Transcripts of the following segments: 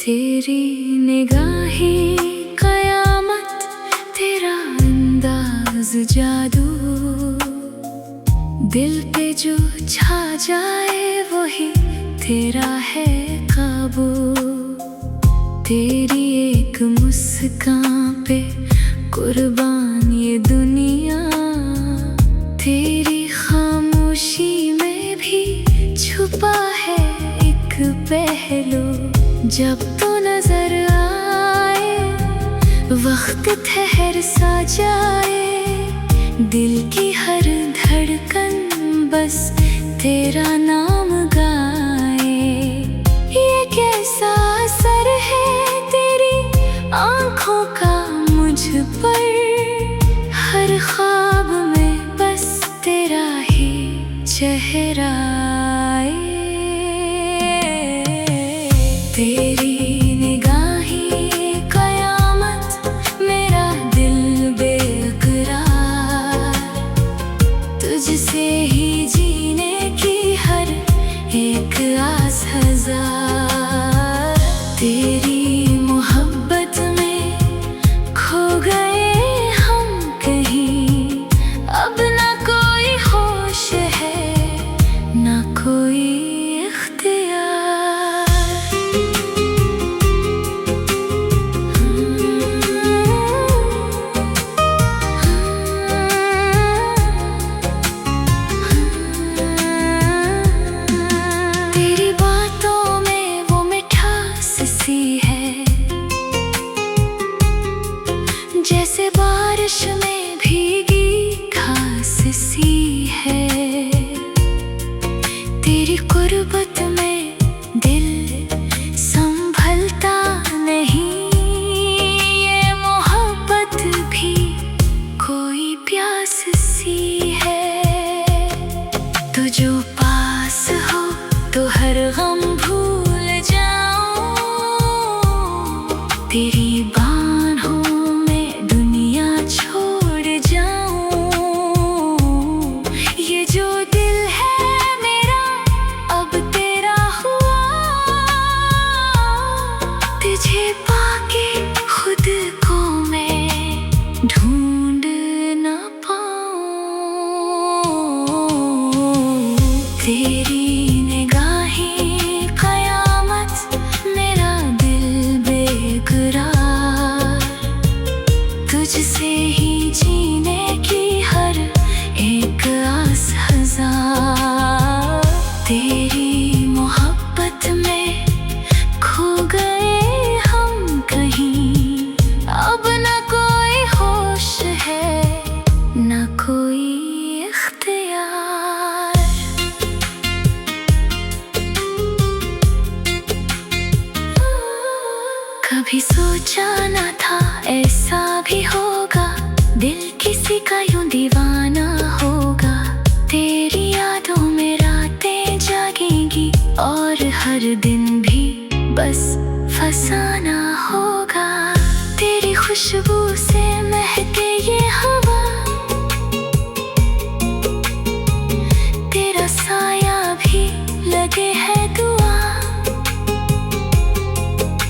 तेरी निगाहें कयामत, तेरा अंदाज जादू, दिल पे जो छा जाए वही तेरा है काबू। तेरी एक मुस्कान पे कुर्बान ये दुनिया, तेरी खामोशी में भी छुपा है एक पहलू। जब तो नजर आए वक्त ठहर सा जाए, दिल की हर धड़कन बस तेरा नाम गाए। ये कैसा असर है तेरी आँखों का मुझ पर, हर ख्वाब में बस तेरा ही चेहरा। तेरी निगाहें कयामत, मेरा दिल बेकरार, तुझसे ही जीने की हर एक आस हजार। तेरी मोहब्बत में खो गए हम कहीं, अब ना कोई होश है ना कोई इख्तियार। जैसे बारिश में भीगी घास सी है, तेरी कुर्बत में दिल संभलता नहीं। ये मोहब्बत भी कोई प्यास सी है, तो जो पास हो तो हर गम भूल जाऊं। तेरी तुझे पाके खुद को मैं ढूंढ ना पाऊं। तेरी निगाहें कयामत, मेरा दिल बेकरार, तुझसे ही जीने की हर एक आस हजार। तेरी मोहब्बत में खो गए अब ना कोई होश है ना कोई इख्तियार। कभी सोचा ना था ऐसा भी होगा, दिल किसी का यूं दीवाना होगा। तेरी यादों में रातें जागेंगी और हर दिन भी बस फसाना होगा। तेरी खुशबू से महके ये हवा, तेरा साया भी लगे है दुआ।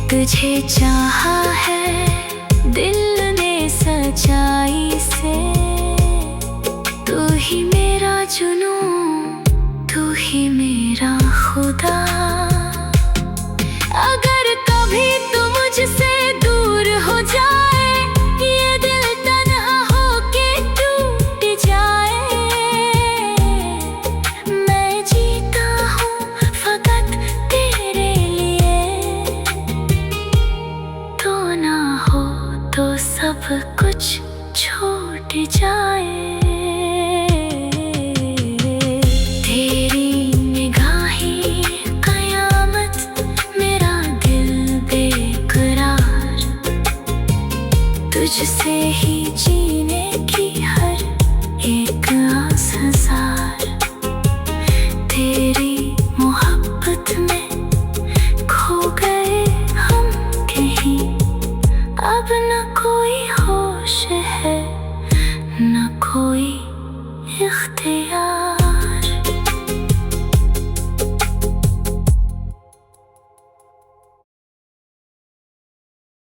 तुझे चाहा है दिल ने सच्चाई से, तू ही मेरा जुनून, तू ही मेरा खुदा। अगर कभी तू मुझसे दूर हो जाए, ये दिल तन्हा होके टूट जाए। मैं जीता हूँ फकत तेरे लिए, तो ना हो तो सब कुछ छूट जाए। तुझसे ही